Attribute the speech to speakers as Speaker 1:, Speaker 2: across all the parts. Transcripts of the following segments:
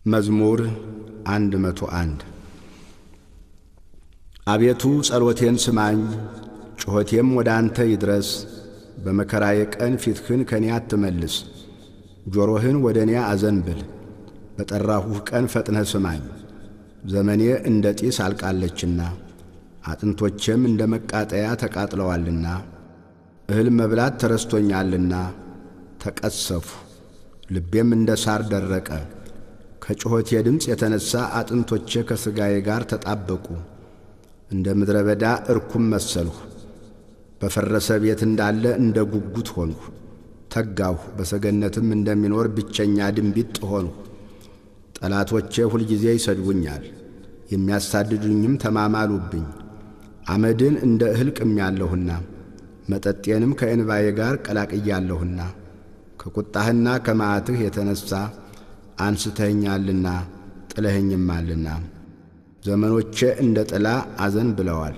Speaker 1: መዝሙር 101 አቤቱ ጸሎቴን ስማኝ፣ ጩኸቴም ወደ አንተ ይድረስ። በመከራዬ ቀን ፊትህን ከኔ አትመልስ። ጆሮህን ወደ እኔ አዘንብል፣ በጠራሁህ ቀን ፈጥነህ ስማኝ። ዘመኔ እንደ ጢስ አልቃለችና አጥንቶቼም እንደ መቃጠያ ተቃጥለዋልና። እህል መብላት ተረስቶኛልና ተቀሰፉ፣ ልቤም እንደ ሳር ደረቀ። ከጩኸቴ ድምፅ የተነሣ አጥንቶቼ ከሥጋዬ ጋር ተጣበቁ። እንደ ምድረ በዳ እርኩም መሰልሁ፣ በፈረሰ ቤት እንዳለ እንደ ጉጉት ሆንሁ። ተጋሁ፣ በሰገነትም እንደሚኖር ብቸኛ ድንቢጥ ሆንሁ። ጠላቶቼ ሁልጊዜ ይሰድቡኛል፣ የሚያሳድዱኝም ተማማሉብኝ። አመድን እንደ እህል ቅሜአለሁና መጠጤንም ከእንባዬ ጋር ቀላቅያለሁና። ከቁጣህና ከመዓትህ የተነሣ አንስተኸኛልና ጥለኸኝማልና። ዘመኖቼ እንደ ጥላ አዘን ብለዋል፣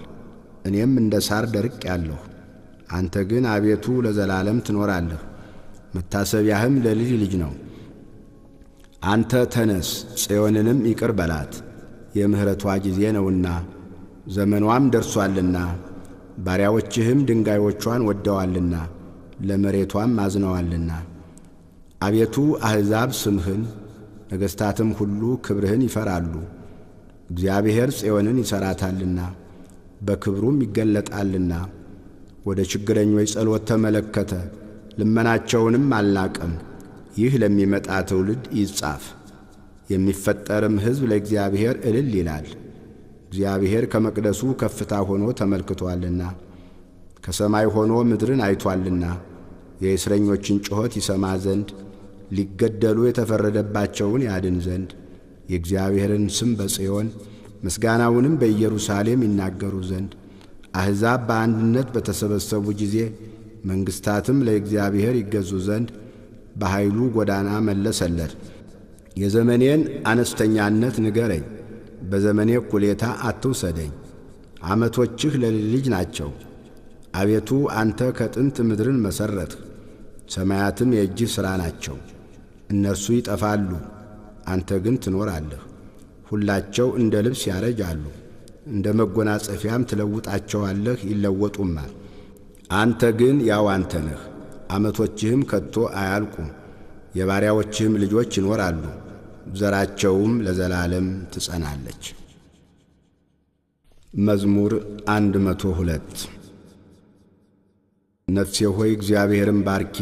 Speaker 1: እኔም እንደ ሳር ደርቄአለሁ። አንተ ግን አቤቱ ለዘላለም ትኖራለህ፣ መታሰቢያህም ለልጅ ልጅ ነው። አንተ ተነስ፣ ጽዮንንም ይቅር በላት፣ የምሕረቷ ጊዜ ነውና ዘመኗም ደርሶአልና። ባሪያዎችህም ድንጋዮቿን ወድደዋልና ለመሬቷም አዝነዋልና። አቤቱ አሕዛብ ስምህን፣ ነገሥታትም ሁሉ ክብርህን ይፈራሉ። እግዚአብሔር ጽዮንን ይሠራታልና በክብሩም ይገለጣልና። ወደ ችግረኞች ጸሎት ተመለከተ፣ ልመናቸውንም አልናቀም። ይህ ለሚመጣ ትውልድ ይጻፍ። የሚፈጠርም ሕዝብ ለእግዚአብሔር እልል ይላል። እግዚአብሔር ከመቅደሱ ከፍታ ሆኖ ተመልክቶአልና ከሰማይ ሆኖ ምድርን አይቶአልና። የእስረኞችን ጩኸት ይሰማ ዘንድ፣ ሊገደሉ የተፈረደባቸውን ያድን ዘንድ። የእግዚአብሔርን ስም በጽዮን ምስጋናውንም በኢየሩሳሌም ይናገሩ ዘንድ። አሕዛብ በአንድነት በተሰበሰቡ ጊዜ መንግሥታትም ለእግዚአብሔር ይገዙ ዘንድ በኃይሉ ጎዳና መለሰለት። የዘመኔን አነስተኛነት ንገረኝ፣ በዘመኔ እኩሌታ አትውሰደኝ። ዓመቶችህ ለልጅ ልጅ ናቸው። አቤቱ አንተ ከጥንት ምድርን መሠረትህ፣ ሰማያትም የእጅህ ሥራ ናቸው። እነርሱ ይጠፋሉ፣ አንተ ግን ትኖራለህ። ሁላቸው እንደ ልብስ ያረጃሉ፣ እንደ መጎናጸፊያም ትለውጣቸዋለህ፣ ይለወጡማል። አንተ ግን ያው አንተ ነህ፣ ዓመቶችህም ከቶ አያልቁም። የባሪያዎችህም ልጆች ይኖራሉ፣ ዘራቸውም ለዘላለም ትጸናለች። መዝሙር 102 ነፍሴ ሆይ እግዚአብሔርን ባርኪ፣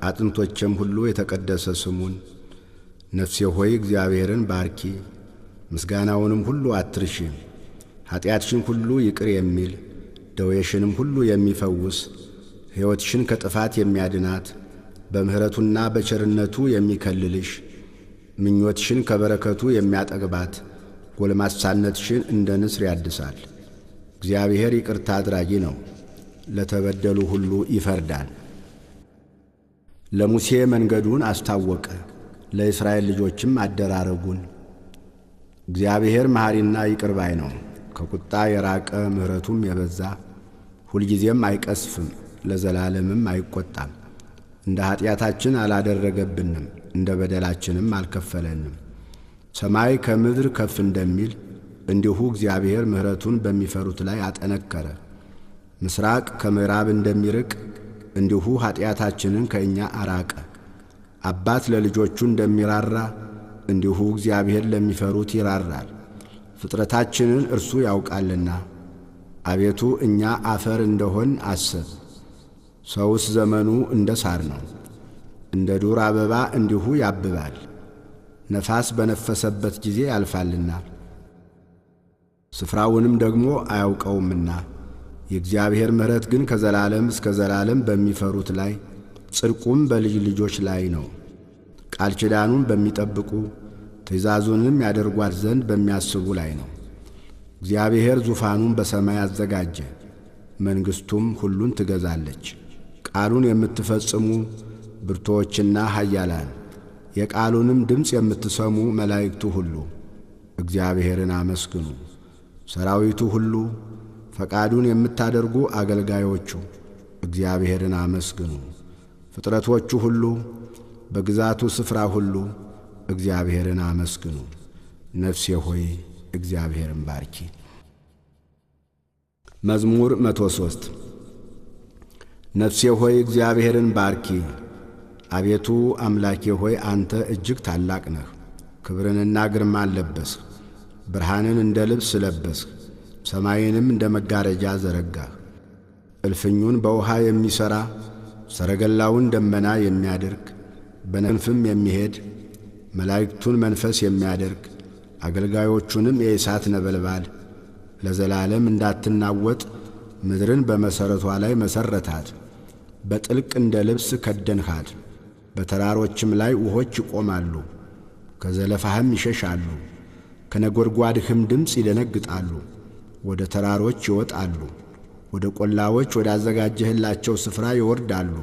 Speaker 1: አጥንቶቼም ሁሉ የተቀደሰ ስሙን። ነፍሴ ሆይ እግዚአብሔርን ባርኪ፣ ምስጋናውንም ሁሉ አትርሺ። ኀጢአትሽን ሁሉ ይቅር የሚል ደዌሽንም ሁሉ የሚፈውስ፣ ሕይወትሽን ከጥፋት የሚያድናት፣ በምሕረቱና በቸርነቱ የሚከልልሽ፣ ምኞትሽን ከበረከቱ የሚያጠግባት፣ ጎልማሳነትሽን እንደ ንስር ያድሳል። እግዚአብሔር ይቅርታ አድራጊ ነው፣ ለተበደሉ ሁሉ ይፈርዳል። ለሙሴ መንገዱን አስታወቀ፣ ለእስራኤል ልጆችም አደራረጉን። እግዚአብሔር መሐሪና ይቅር ባይ ነው፣ ከቁጣ የራቀ ምሕረቱም የበዛ። ሁልጊዜም አይቀስፍም፣ ለዘላለምም አይቈጣም። እንደ ኀጢአታችን አላደረገብንም፣ እንደ በደላችንም አልከፈለንም። ሰማይ ከምድር ከፍ እንደሚል እንዲሁ እግዚአብሔር ምሕረቱን በሚፈሩት ላይ አጠነከረ። ምሥራቅ ከምዕራብ እንደሚርቅ እንዲሁ ኀጢአታችንን ከእኛ አራቀ። አባት ለልጆቹ እንደሚራራ እንዲሁ እግዚአብሔር ለሚፈሩት ይራራል። ፍጥረታችንን እርሱ ያውቃልና። አቤቱ እኛ አፈር እንደሆን አስብ። ሰውስ ዘመኑ እንደ ሳር ነው፣ እንደ ዱር አበባ እንዲሁ ያብባል። ነፋስ በነፈሰበት ጊዜ ያልፋልና ስፍራውንም ደግሞ አያውቀውምና። የእግዚአብሔር ምሕረት ግን ከዘላለም እስከ ዘላለም በሚፈሩት ላይ፣ ጽድቁም በልጅ ልጆች ላይ ነው። ቃል ኪዳኑን በሚጠብቁ ትእዛዙንም ያደርጓት ዘንድ በሚያስቡ ላይ ነው። እግዚአብሔር ዙፋኑን በሰማይ አዘጋጀ፣ መንግሥቱም ሁሉን ትገዛለች። ቃሉን የምትፈጽሙ ብርቱዎችና ኃያላን፣ የቃሉንም ድምፅ የምትሰሙ መላእክቱ ሁሉ እግዚአብሔርን አመስግኑ። ሰራዊቱ ሁሉ፣ ፈቃዱን የምታደርጉ አገልጋዮቹ እግዚአብሔርን አመስግኑ። ፍጥረቶቹ ሁሉ፣ በግዛቱ ስፍራ ሁሉ እግዚአብሔርን አመስግኑ። ነፍሴ ሆይ እግዚአብሔርን ባርኪ። መዝሙር 103 ነፍሴ ሆይ እግዚአብሔርን ባርኪ። አቤቱ አምላኬ ሆይ አንተ እጅግ ታላቅ ነህ። ክብርንና ግርማን ለበስህ። ብርሃንን እንደ ልብስ ለበስህ። ሰማይንም እንደ መጋረጃ ዘረጋህ። እልፍኙን በውሃ የሚሠራ ሰረገላውን ደመና የሚያደርግ በክንፍም የሚሄድ መላእክቱን መንፈስ የሚያደርግ አገልጋዮቹንም የእሳት ነበልባል ለዘላለም እንዳትናወጥ ምድርን በመሠረቷ ላይ መሠረታት። በጥልቅ እንደ ልብስ ከደንሃት። በተራሮችም ላይ ውሆች ይቆማሉ፣ ከዘለፋህም ይሸሻሉ። ከነጐድጓድህም ድምፅ ይደነግጣሉ። ወደ ተራሮች ይወጣሉ፣ ወደ ቈላዎች ወዳዘጋጀህላቸው ስፍራ ይወርዳሉ።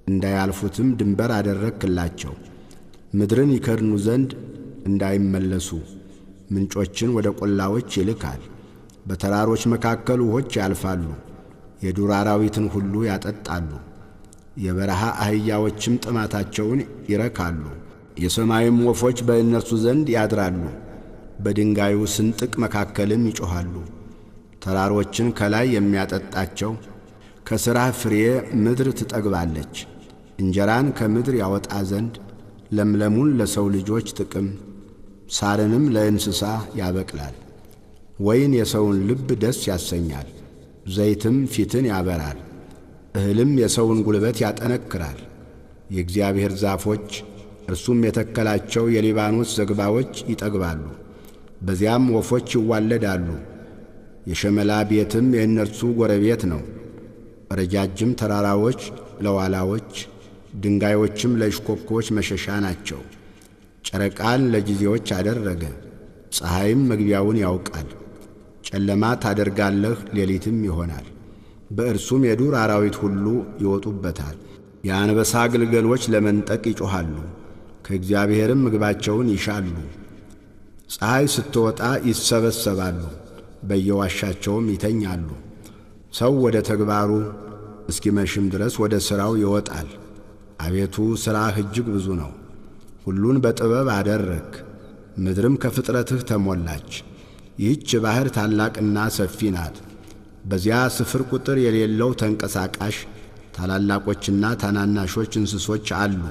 Speaker 1: እንዳያልፉትም ድንበር አደረግክላቸው። ምድርን ይከድኑ ዘንድ እንዳይመለሱ ምንጮችን ወደ ቈላዎች ይልካል። በተራሮች መካከል ውሆች ያልፋሉ፣ የዱር አራዊትን ሁሉ ያጠጣሉ። የበረሃ አህያዎችም ጥማታቸውን ይረካሉ። የሰማይም ወፎች በእነርሱ ዘንድ ያድራሉ። በድንጋዩ ስንጥቅ መካከልም ይጮኻሉ። ተራሮችን ከላይ የሚያጠጣቸው ከሥራህ ፍሬ ምድር ትጠግባለች። እንጀራን ከምድር ያወጣ ዘንድ ለምለሙን ለሰው ልጆች ጥቅም ሳርንም ለእንስሳ ያበቅላል። ወይን የሰውን ልብ ደስ ያሰኛል፣ ዘይትም ፊትን ያበራል። እህልም የሰውን ጉልበት ያጠነክራል። የእግዚአብሔር ዛፎች እርሱም የተከላቸው የሊባኖስ ዝግባዎች ይጠግባሉ፣ በዚያም ወፎች ይዋለዳሉ። የሸመላ ቤትም የእነርሱ ጎረቤት ነው። ረጃጅም ተራራዎች ለዋላዎች፣ ድንጋዮችም ለእሽኮኮች መሸሻ ናቸው። ጨረቃን ለጊዜዎች አደረገ፣ ፀሐይም መግቢያውን ያውቃል። ጨለማ ታደርጋለህ፣ ሌሊትም ይሆናል። በእርሱም የዱር አራዊት ሁሉ ይወጡበታል። የአንበሳ ግልገሎች ለመንጠቅ ይጮኻሉ፣ ከእግዚአብሔርም ምግባቸውን ይሻሉ። ፀሐይ ስትወጣ ይሰበሰባሉ፣ በየዋሻቸውም ይተኛሉ። ሰው ወደ ተግባሩ እስኪመሽም ድረስ ወደ ሥራው ይወጣል። አቤቱ ሥራህ እጅግ ብዙ ነው፣ ሁሉን በጥበብ አደረግ። ምድርም ከፍጥረትህ ተሞላች። ይህች ባሕር ታላቅና ሰፊ ናት። በዚያ ስፍር ቁጥር የሌለው ተንቀሳቃሽ ታላላቆችና ታናናሾች እንስሶች አሉ።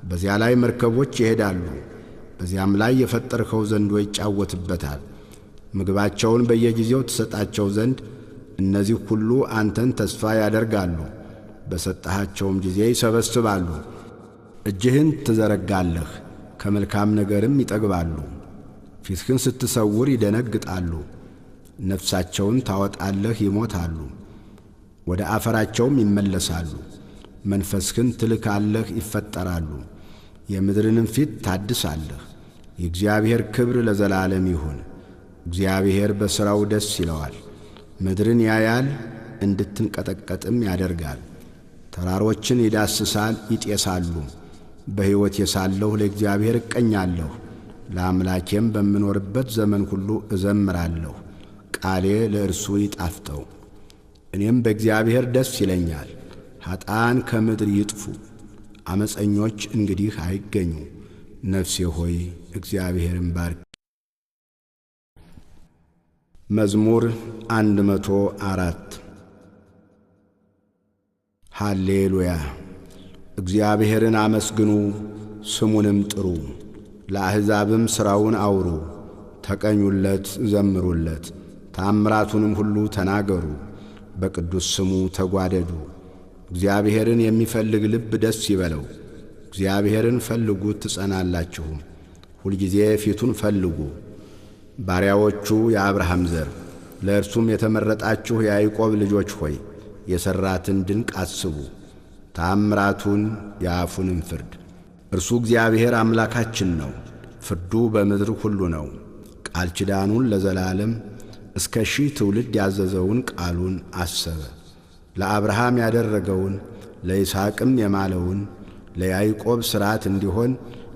Speaker 1: በዚያ ላይ መርከቦች ይሄዳሉ። በዚያም ላይ የፈጠርኸው ዘንዶ ይጫወትበታል። ምግባቸውን በየጊዜው ትሰጣቸው ዘንድ እነዚህ ሁሉ አንተን ተስፋ ያደርጋሉ። በሰጠሃቸውም ጊዜ ይሰበስባሉ። እጅህን ትዘረጋለህ፣ ከመልካም ነገርም ይጠግባሉ። ፊትህን ስትሰውር ይደነግጣሉ። ነፍሳቸውን ታወጣለህ፣ ይሞታሉ፣ ወደ አፈራቸውም ይመለሳሉ። መንፈስህን ትልካለህ፣ ይፈጠራሉ። የምድርንም ፊት ታድሳለህ። የእግዚአብሔር ክብር ለዘላለም ይሁን። እግዚአብሔር በሥራው ደስ ይለዋል። ምድርን ያያል፣ እንድትንቀጠቀጥም ያደርጋል። ተራሮችን ይዳስሳል፣ ይጤሳሉ። በሕይወቴ ሳለሁ ለእግዚአብሔር እቀኛለሁ፣ ለአምላኬም በምኖርበት ዘመን ሁሉ እዘምራለሁ። ቃሌ ለእርሱ ይጣፍጠው፣ እኔም በእግዚአብሔር ደስ ይለኛል። ኀጥኣን ከምድር ይጥፉ፣ ዓመፀኞች እንግዲህ አይገኙ። ነፍሴ ሆይ እግዚአብሔርን ባርክ። መዝሙር 104 ሃሌሉያ። እግዚአብሔርን አመስግኑ፣ ስሙንም ጥሩ። ለአሕዛብም ሥራውን አውሩ፣ ተቀኙለት፣ ዘምሩለት። ተአምራቱንም ሁሉ ተናገሩ፣ በቅዱስ ስሙ ተጓደዱ። እግዚአብሔርን የሚፈልግ ልብ ደስ ይበለው። እግዚአብሔርን ፈልጉት ትጸናላችሁም። ሁልጊዜ ፊቱን ፈልጉ። ባሪያዎቹ የአብርሃም ዘር ለእርሱም የተመረጣችሁ የያዕቆብ ልጆች ሆይ የሠራትን ድንቅ አስቡ፣ ተአምራቱን የአፉንም ፍርድ። እርሱ እግዚአብሔር አምላካችን ነው፣ ፍርዱ በምድር ሁሉ ነው። ቃል ኪዳኑን ለዘላለም እስከ 1000 ትውልድ ያዘዘውን ቃሉን አሰበ። ለአብርሃም ያደረገውን ለይስሐቅም የማለውን ለያዕቆብ ሥርዓት እንዲሆን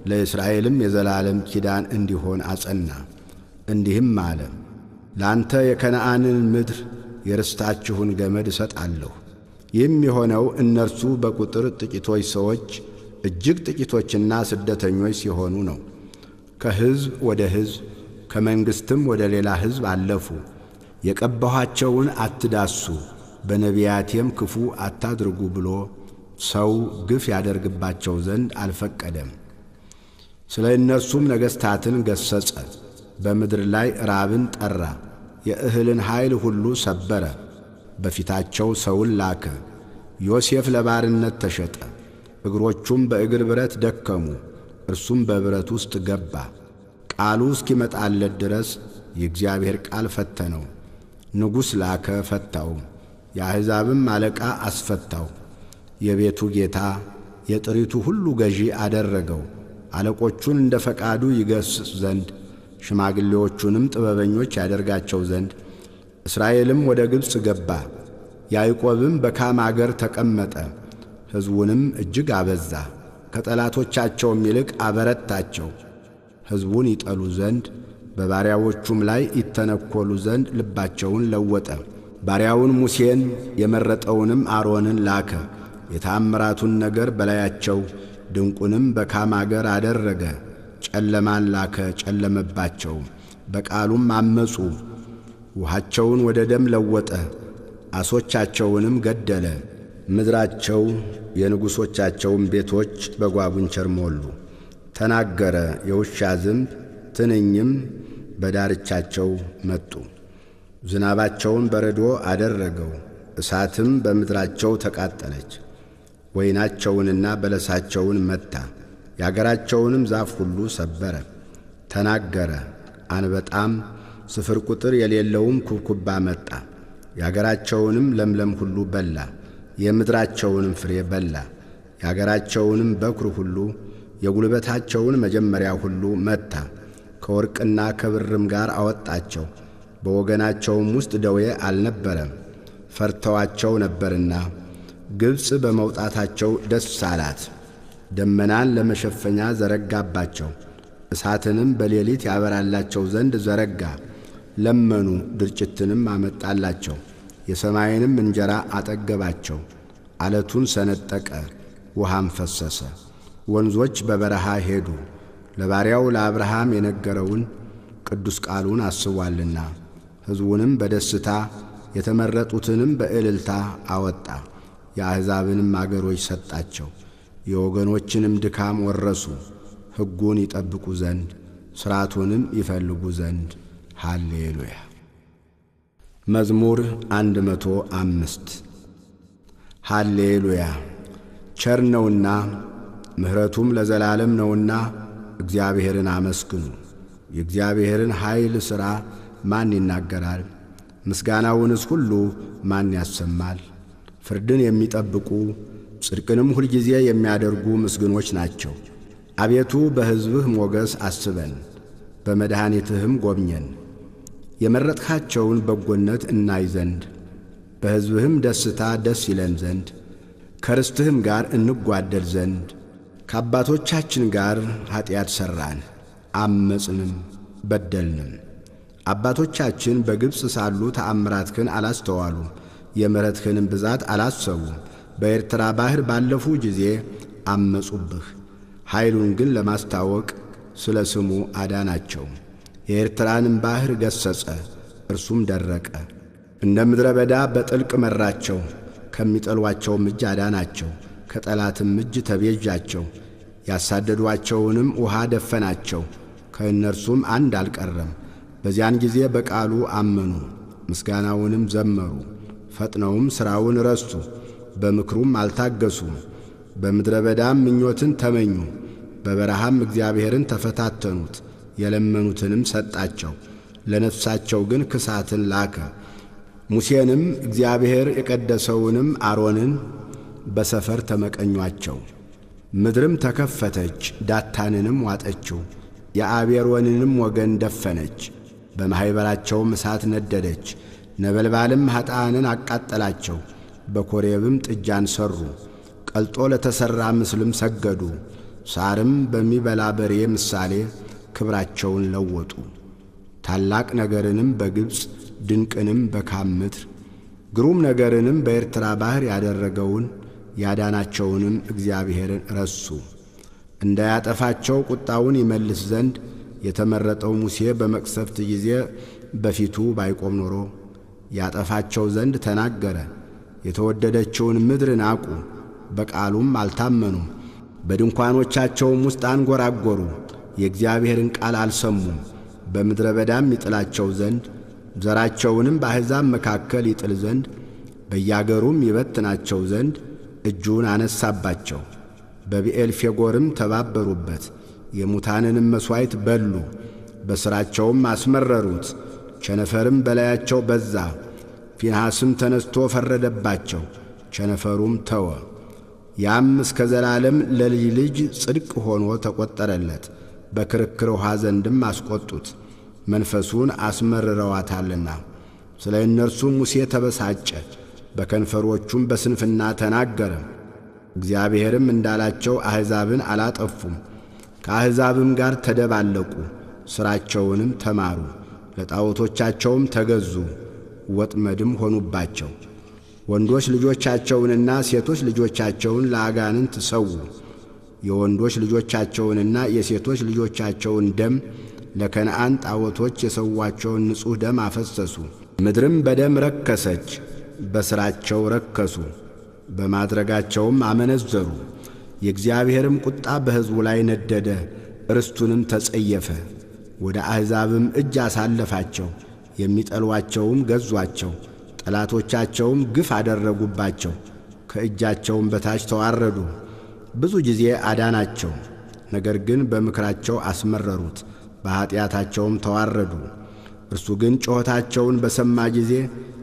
Speaker 1: ለእስራኤልም የዘላለም ኪዳን እንዲሆን አጸና። እንዲህም አለ፣ ላንተ የከነዓንን ምድር የርስታችሁን ገመድ እሰጣለሁ። ይህም የሆነው እነርሱ በቁጥር ጥቂቶች ሰዎች እጅግ ጥቂቶችና ስደተኞች ሲሆኑ ነው። ከሕዝብ ወደ ሕዝብ ከመንግሥትም ወደ ሌላ ሕዝብ አለፉ። የቀባኋቸውን አትዳሱ በነቢያቴም ክፉ አታድርጉ ብሎ ሰው ግፍ ያደርግባቸው ዘንድ አልፈቀደም። ስለ እነሱም ነገሥታትን ገሠጸ። በምድር ላይ ራብን ጠራ። የእህልን ኃይል ሁሉ ሰበረ። በፊታቸው ሰውን ላከ። ዮሴፍ ለባርነት ተሸጠ። እግሮቹም በእግር ብረት ደከሙ። እርሱም በብረት ውስጥ ገባ። ቃሉ እስኪመጣለት ድረስ የእግዚአብሔር ቃል ፈተነው። ንጉሥ ላከ፣ ፈታው። የአሕዛብም አለቃ አስፈታው። የቤቱ ጌታ የጥሪቱ ሁሉ ገዢ አደረገው። አለቆቹን እንደ ፈቃዱ ይገሥጽ ዘንድ ሽማግሌዎቹንም ጥበበኞች ያደርጋቸው ዘንድ። እስራኤልም ወደ ግብፅ ገባ። ያዕቆብም በካም አገር ተቀመጠ። ሕዝቡንም እጅግ አበዛ፣ ከጠላቶቻቸውም ይልቅ አበረታቸው። ሕዝቡን ይጠሉ ዘንድ በባሪያዎቹም ላይ ይተነኰሉ ዘንድ ልባቸውን ለወጠ። ባሪያውን ሙሴን የመረጠውንም አሮንን ላከ። የተአምራቱን ነገር በላያቸው ድንቁንም በካም አገር አደረገ። ጨለማን ላከ፣ ጨለመባቸው። በቃሉም አመፁ። ውሃቸውን ወደ ደም ለወጠ፣ ዓሦቻቸውንም ገደለ። ምድራቸው የንጉሶቻቸውም ቤቶች በጓጉንቸር ሞሉ። ተናገረ፣ የውሻ ዝንብ ትንኝም በዳርቻቸው መጡ። ዝናባቸውን በረዶ አደረገው፣ እሳትም በምድራቸው ተቃጠለች። ወይናቸውንና በለሳቸውን መታ፣ የአገራቸውንም ዛፍ ሁሉ ሰበረ። ተናገረ፣ አንበጣም ስፍር ቁጥር የሌለውም ኩብኩባ መጣ። የአገራቸውንም ለምለም ሁሉ በላ፣ የምድራቸውንም ፍሬ በላ። የአገራቸውንም በኵር ሁሉ የጉልበታቸውን መጀመሪያ ሁሉ መታ። ከወርቅና ከብርም ጋር አወጣቸው። በወገናቸውም ውስጥ ደዌ አልነበረም፣ ፈርተዋቸው ነበርና። ግብፅ በመውጣታቸው ደስ አላት። ደመናን ለመሸፈኛ ዘረጋባቸው፣ እሳትንም በሌሊት ያበራላቸው ዘንድ ዘረጋ። ለመኑ፣ ድርጭትንም አመጣላቸው፣ የሰማይንም እንጀራ አጠገባቸው። ዓለቱን ሰነጠቀ፣ ውሃም ፈሰሰ። ወንዞች በበረሃ ሄዱ። ለባሪያው ለአብርሃም የነገረውን ቅዱስ ቃሉን አስቧልና። ሕዝቡንም በደስታ የተመረጡትንም በእልልታ አወጣ። የአሕዛብንም አገሮች ሰጣቸው። የወገኖችንም ድካም ወረሱ። ሕጉን ይጠብቁ ዘንድ ሥርዓቱንም ይፈልጉ ዘንድ። ሃሌሉያ። መዝሙር 105 ሃሌሉያ። ቸር ነውና ምሕረቱም ለዘላለም ነውና እግዚአብሔርን አመስግኑ። የእግዚአብሔርን ኃይል ሥራ ማን ይናገራል? ምስጋናውንስ ሁሉ ማን ያሰማል? ፍርድን የሚጠብቁ ጽድቅንም ሁልጊዜ የሚያደርጉ ምስጉኖች ናቸው። አቤቱ በሕዝብህ ሞገስ አስበን፣ በመድኃኒትህም ጎብኘን። የመረጥካቸውን በጎነት እናይ ዘንድ በሕዝብህም ደስታ ደስ ይለን ዘንድ ከርስትህም ጋር እንጓደል ዘንድ። ከአባቶቻችን ጋር ኀጢአት ሠራን፣ አመፅንም በደልንም። አባቶቻችን በግብፅ ሳሉ ተአምራትህን አላስተዋሉም፣ የምሕረትህንም ብዛት አላሰቡም። በኤርትራ ባሕር ባለፉ ጊዜ አመፁብህ። ኃይሉን ግን ለማስታወቅ ስለ ስሙ አዳናቸው። የኤርትራንም ባሕር ገሠጸ፣ እርሱም ደረቀ። እንደ ምድረ በዳ በጥልቅ መራቸው። ከሚጠሏቸውም እጅ አዳናቸው፣ ከጠላትም እጅ ተቤዣቸው። ያሳደዷቸውንም ውሃ ደፈናቸው፣ ከእነርሱም አንድ አልቀረም። በዚያን ጊዜ በቃሉ አመኑ፣ ምስጋናውንም ዘመሩ። ፈጥነውም ሥራውን ረሱ፣ በምክሩም አልታገሱም። በምድረ በዳም ምኞትን ተመኙ፣ በበረሃም እግዚአብሔርን ተፈታተኑት። የለመኑትንም ሰጣቸው፣ ለነፍሳቸው ግን ክሳትን ላከ። ሙሴንም እግዚአብሔር የቀደሰውንም አሮንን በሰፈር ተመቀኟቸው። ምድርም ተከፈተች፣ ዳታንንም ዋጠችው፣ የአቤሮንንም ወገን ደፈነች። በማኅበራቸውም እሳት ነደደች፣ ነበልባልም ኀጥኣንን አቃጠላቸው። በኮሬብም ጥጃን ሠሩ፣ ቀልጦ ለተሠራ ምስልም ሰገዱ። ሳርም በሚበላ በሬ ምሳሌ ክብራቸውን ለወጡ። ታላቅ ነገርንም በግብፅ ድንቅንም በካም ምድር ግሩም ነገርንም በኤርትራ ባሕር ያደረገውን ያዳናቸውንም እግዚአብሔርን ረሱ። እንዳያጠፋቸው ቁጣውን ይመልስ ዘንድ የተመረጠው ሙሴ በመቅሰፍት ጊዜ በፊቱ ባይቆም ኖሮ ያጠፋቸው ዘንድ ተናገረ። የተወደደችውን ምድር ናቁ፣ በቃሉም አልታመኑም። በድንኳኖቻቸውም ውስጥ አንጐራጐሩ፣ የእግዚአብሔርን ቃል አልሰሙም። በምድረ በዳም ይጥላቸው ዘንድ ዘራቸውንም በአሕዛብ መካከል ይጥል ዘንድ በያገሩም ይበትናቸው ዘንድ እጁን አነሳባቸው። በብዔልፌጎርም ተባበሩበት፣ የሙታንንም መሥዋዕት በሉ፣ በሥራቸውም አስመረሩት። ቸነፈርም በላያቸው በዛ። ፊንሐስም ተነስቶ ፈረደባቸው፣ ቸነፈሩም ተወ። ያም እስከ ዘላለም ለልጅ ልጅ ጽድቅ ሆኖ ተቈጠረለት። በክርክር ውኃ ዘንድም አስቈጡት፣ መንፈሱን አስመርረዋታልና። ስለ እነርሱም ሙሴ ተበሳጨ፣ በከንፈሮቹም በስንፍና ተናገረ። እግዚአብሔርም እንዳላቸው አሕዛብን አላጠፉም፣ ከአሕዛብም ጋር ተደባለቁ፣ ሥራቸውንም ተማሩ፣ ለጣዖቶቻቸውም ተገዙ፣ ወጥመድም ሆኑባቸው። ወንዶች ልጆቻቸውንና ሴቶች ልጆቻቸውን ለአጋንንት ሰዉ፣ የወንዶች ልጆቻቸውንና የሴቶች ልጆቻቸውን ደም ለከነዓን ጣዖቶች የሰዋቸውን ንጹሕ ደም አፈሰሱ። ምድርም በደም ረከሰች፣ በሥራቸው ረከሱ፣ በማድረጋቸውም አመነዘሩ። የእግዚአብሔርም ቁጣ በሕዝቡ ላይ ነደደ፣ ርስቱንም ተጸየፈ። ወደ አሕዛብም እጅ አሳለፋቸው፣ የሚጠሏቸውም ገዟቸው። ጠላቶቻቸውም ግፍ አደረጉባቸው፣ ከእጃቸውም በታች ተዋረዱ። ብዙ ጊዜ አዳናቸው፣ ነገር ግን በምክራቸው አስመረሩት፣ በኀጢአታቸውም ተዋረዱ። እርሱ ግን ጩኸታቸውን በሰማ ጊዜ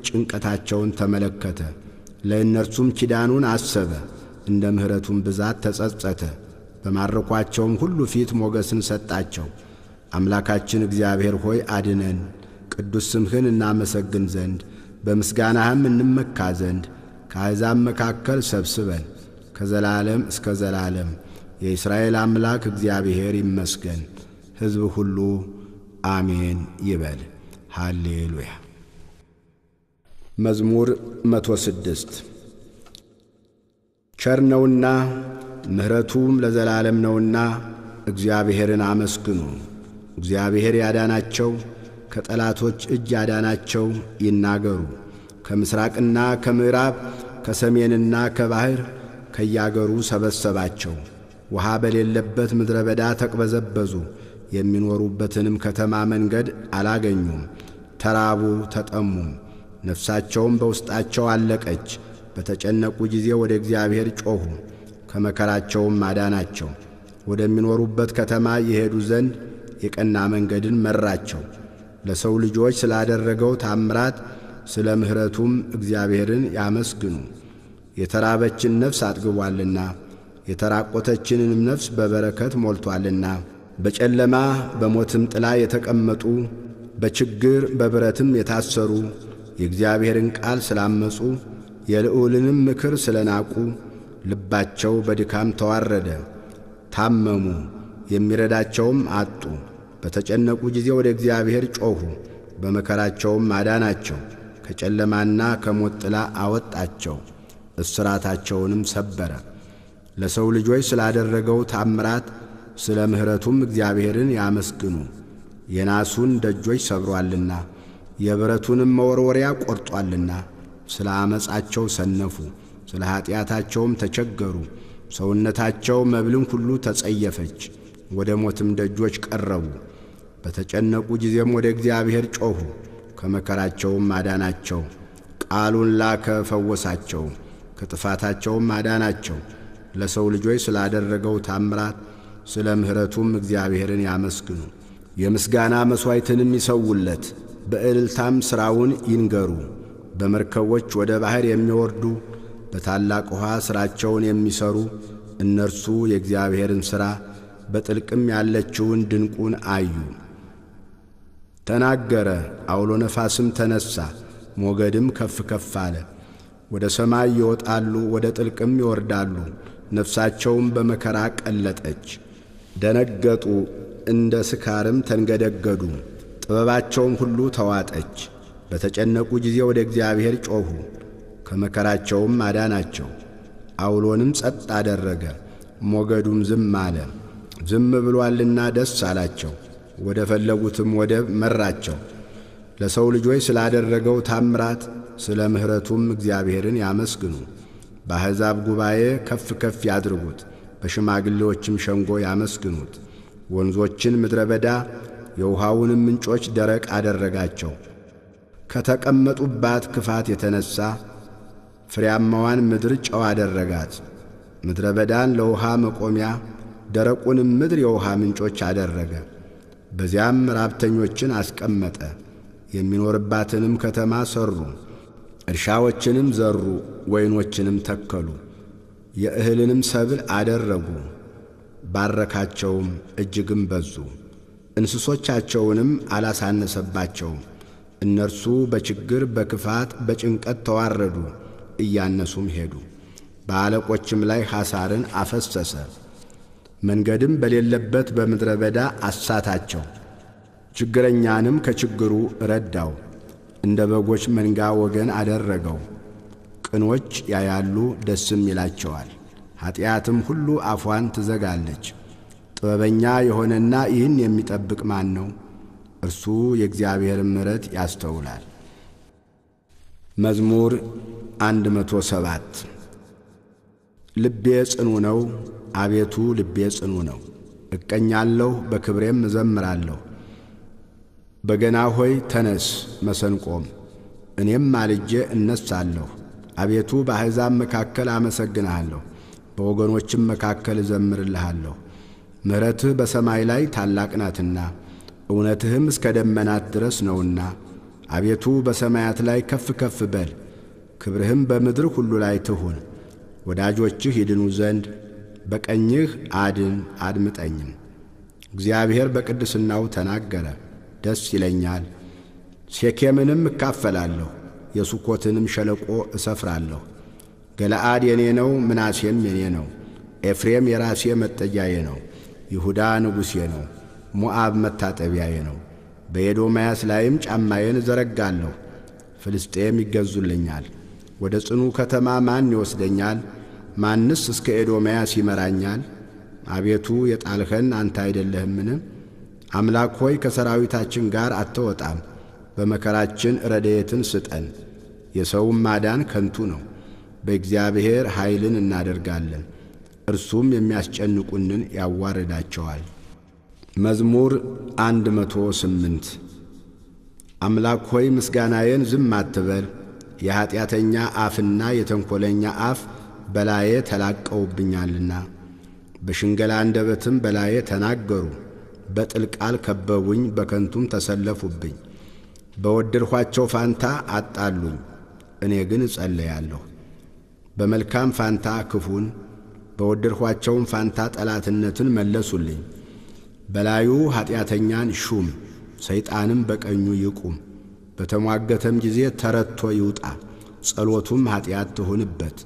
Speaker 1: ጭንቀታቸውን ተመለከተ፣ ለእነርሱም ኪዳኑን አሰበ። እንደ ምሕረቱም ብዛት ተጸጸተ፣ በማረኳቸውም ሁሉ ፊት ሞገስን ሰጣቸው። አምላካችን እግዚአብሔር ሆይ አድነን፣ ቅዱስ ስምህን እናመሰግን ዘንድ በምስጋናህም እንመካ ዘንድ ከአሕዛብ መካከል ሰብስበን ከዘላለም እስከ ዘላለም። የእስራኤል አምላክ እግዚአብሔር ይመስገን። ሕዝብ ሁሉ አሜን ይበል። ሃሌሉያ። መዝሙር 106 ቸር ነውና ምሕረቱም ለዘላለም ነውና እግዚአብሔርን አመስግኑ። እግዚአብሔር ያዳናቸው ከጠላቶች እጅ ያዳናቸው ይናገሩ። ከምሥራቅና ከምዕራብ ከሰሜንና ከባሕር ከያገሩ ሰበሰባቸው። ውሃ በሌለበት ምድረ በዳ ተቅበዘበዙ፣ የሚኖሩበትንም ከተማ መንገድ አላገኙም። ተራቡ ተጠሙም፣ ነፍሳቸውም በውስጣቸው አለቀች። በተጨነቁ ጊዜ ወደ እግዚአብሔር ጮኹ፣ ከመከራቸውም አዳናቸው። ወደሚኖሩበት ከተማ የሄዱ ዘንድ የቀና መንገድን መራቸው። ለሰው ልጆች ስላደረገው ታምራት ስለ ምሕረቱም እግዚአብሔርን ያመስግኑ። የተራበችን ነፍስ አጥግቧልና የተራቆተችንንም ነፍስ በበረከት ሞልቶአልና። በጨለማ በሞትም ጥላ የተቀመጡ በችግር በብረትም የታሰሩ የእግዚአብሔርን ቃል ስላመፁ የልዑልንም ምክር ስለናቁ ልባቸው በድካም ተዋረደ፣ ታመሙ፣ የሚረዳቸውም አጡ። በተጨነቁ ጊዜ ወደ እግዚአብሔር ጮኹ፣ በመከራቸውም አዳናቸው። ከጨለማና ከሞት ጥላ አወጣቸው፣ እስራታቸውንም ሰበረ። ለሰው ልጆች ስላደረገው ታምራት ስለ ምሕረቱም እግዚአብሔርን ያመስግኑ። የናሱን ደጆች ሰብሮአልና የብረቱንም መወርወሪያ ቈርጦአልና። ስለ ዓመፃቸው ሰነፉ፣ ስለ ኀጢአታቸውም ተቸገሩ። ሰውነታቸው መብልን ሁሉ ተጸየፈች፣ ወደ ሞትም ደጆች ቀረቡ። በተጨነቁ ጊዜም ወደ እግዚአብሔር ጮኹ፣ ከመከራቸውም አዳናቸው። ቃሉን ላከ ፈወሳቸው፣ ከጥፋታቸውም አዳናቸው። ለሰው ልጆች ስላደረገው ታምራት ስለ ምሕረቱም እግዚአብሔርን ያመስግኑ። የምስጋና መሥዋዕትንም ይሰውለት፣ በእልልታም ሥራውን ይንገሩ። በመርከቦች ወደ ባሕር የሚወርዱ በታላቅ ውኃ ሥራቸውን የሚሠሩ እነርሱ የእግዚአብሔርን ሥራ በጥልቅም ያለችውን ድንቁን አዩ። ተናገረ፣ አውሎ ነፋስም ተነሣ፣ ሞገድም ከፍ ከፍ አለ። ወደ ሰማይ ይወጣሉ፣ ወደ ጥልቅም ይወርዳሉ። ነፍሳቸውም በመከራ ቀለጠች። ደነገጡ፣ እንደ ስካርም ተንገደገዱ። ጥበባቸውም ሁሉ ተዋጠች። በተጨነቁ ጊዜ ወደ እግዚአብሔር ጮኹ፣ ከመከራቸውም አዳናቸው። አውሎንም ጸጥ አደረገ፣ ሞገዱም ዝም አለ። ዝም ብሎአልና ደስ አላቸው። ወደ ፈለጉትም ወደብ መራቸው። ለሰው ልጆች ስላደረገው ታምራት ስለ ምሕረቱም እግዚአብሔርን ያመስግኑ። በአሕዛብ ጉባኤ ከፍ ከፍ ያድርጉት፣ በሽማግሌዎችም ሸንጎ ያመስግኑት። ወንዞችን ምድረ በዳ የውሃውንም ምንጮች ደረቅ አደረጋቸው። ከተቀመጡባት ክፋት የተነሣ ፍሬያማዋን ምድር ጨው አደረጋት። ምድረ በዳን ለውሃ መቆሚያ ደረቁንም ምድር የውሃ ምንጮች አደረገ። በዚያም ራብተኞችን አስቀመጠ። የሚኖርባትንም ከተማ ሠሩ፣ እርሻዎችንም ዘሩ፣ ወይኖችንም ተከሉ፣ የእህልንም ሰብል አደረጉ። ባረካቸውም፣ እጅግም በዙ። እንስሶቻቸውንም አላሳነሰባቸውም። እነርሱ በችግር በክፋት በጭንቀት ተዋረዱ፣ እያነሱም ሄዱ። በአለቆችም ላይ ሐሳርን አፈሰሰ። መንገድም በሌለበት በምድረ በዳ አሳታቸው። ችግረኛንም ከችግሩ ረዳው፣ እንደ በጎች መንጋ ወገን አደረገው። ቅኖች ያያሉ ደስም ይላቸዋል፣ ኀጢአትም ሁሉ አፏን ትዘጋለች። ጥበበኛ የሆነና ይህን የሚጠብቅ ማን ነው? እርሱ የእግዚአብሔርን ምሕረት ያስተውላል። መዝሙር 107 ልቤ ጽኑ ነው፣ አቤቱ ልቤ ጽኑ ነው። እቀኛለሁ፣ በክብሬም እዘምራለሁ። በገና ሆይ ተነስ፣ መሰንቆም፣ እኔም ማልጄ እነሳለሁ። አቤቱ በአሕዛብ መካከል አመሰግንሃለሁ፣ በወገኖችም መካከል እዘምርልሃለሁ። ምሕረትህ በሰማይ ላይ ታላቅ ናትና እውነትህም እስከ ደመናት ድረስ ነውና። አቤቱ በሰማያት ላይ ከፍ ከፍ በል፣ ክብርህም በምድር ሁሉ ላይ ትሁን። ወዳጆችህ ይድኑ ዘንድ በቀኝህ አድን፣ አድምጠኝም። እግዚአብሔር በቅድስናው ተናገረ፣ ደስ ይለኛል። ሴኬምንም እካፈላለሁ፣ የሱኮትንም ሸለቆ እሰፍራለሁ። ገለዓድ የኔ ነው፣ ምናሴም የኔ ነው። ኤፍሬም የራሴ መጠጊያዬ ነው፣ ይሁዳ ንጉሴ ነው፣ ሞዓብ መታጠቢያዬ ነው። በኤዶምያስ ላይም ጫማዬን እዘረጋለሁ። ፍልስጤም ይገዙልኛል። ወደ ጽኑ ከተማ ማን ይወስደኛል? ማንስ እስከ ኤዶምያስ ይመራኛል? አቤቱ የጣልኸን አንተ አይደለህምን? አምላክ ሆይ ከሰራዊታችን ጋር አትወጣም። በመከራችን ረድኤትን ስጠን። የሰውም ማዳን ከንቱ ነው። በእግዚአብሔር ኃይልን እናደርጋለን፣ እርሱም የሚያስጨንቁንን ያዋርዳቸዋል። መዝሙር 108 አምላክ ሆይ ምስጋናዬን ዝም አትበል። የኀጢአተኛ አፍና የተንኰለኛ አፍ በላዬ ተላቀውብኛልና። በሽንገላ አንደበትም በላዬ ተናገሩ። በጥል ቃል ከበቡኝ፣ በከንቱም ተሰለፉብኝ። በወደድኋቸው ፋንታ አጣሉኝ፣ እኔ ግን እጸለያለሁ። በመልካም ፋንታ ክፉን፣ በወደድኋቸውም ፋንታ ጠላትነትን መለሱልኝ። በላዩ ኀጢአተኛን ሹም፣ ሰይጣንም በቀኙ ይቁም። በተሟገተም ጊዜ ተረትቶ ይውጣ፣ ጸሎቱም ኀጢአት ትሁንበት።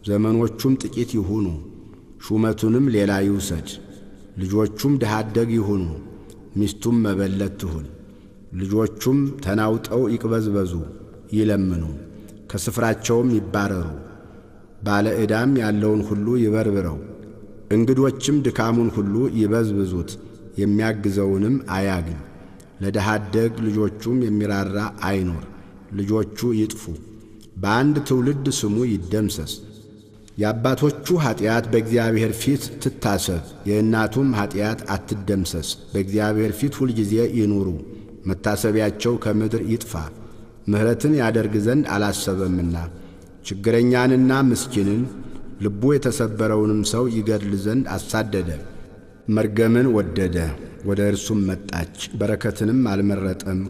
Speaker 1: ዘመኖቹም ጥቂት ይሁኑ፣ ሹመቱንም ሌላ ይውሰድ። ልጆቹም ድሃ አደግ ይሁኑ፣ ሚስቱም መበለት ትሁን። ልጆቹም ተናውጠው ይቅበዝበዙ፣ ይለምኑ፣ ከስፍራቸውም ይባረሩ። ባለ ዕዳም ያለውን ሁሉ ይበርብረው፣ እንግዶችም ድካሙን ሁሉ ይበዝብዙት፣ የሚያግዘውንም አያግኝ። ለድሃ አደግ ልጆቹም የሚራራ አይኖር፣ ልጆቹ ይጥፉ። በአንድ ትውልድ ስሙ ይደምሰስ። የአባቶቹ ኀጢአት በእግዚአብሔር ፊት ትታሰብ፣ የእናቱም ኀጢአት አትደምሰስ። በእግዚአብሔር ፊት ሁልጊዜ ይኑሩ፣ መታሰቢያቸው ከምድር ይጥፋ። ምሕረትን ያደርግ ዘንድ አላሰበምና ችግረኛንና ምስኪንን ልቡ የተሰበረውንም ሰው ይገድል ዘንድ አሳደደ። መርገምን ወደደ፣ ወደ እርሱም መጣች፣ በረከትንም አልመረጠም።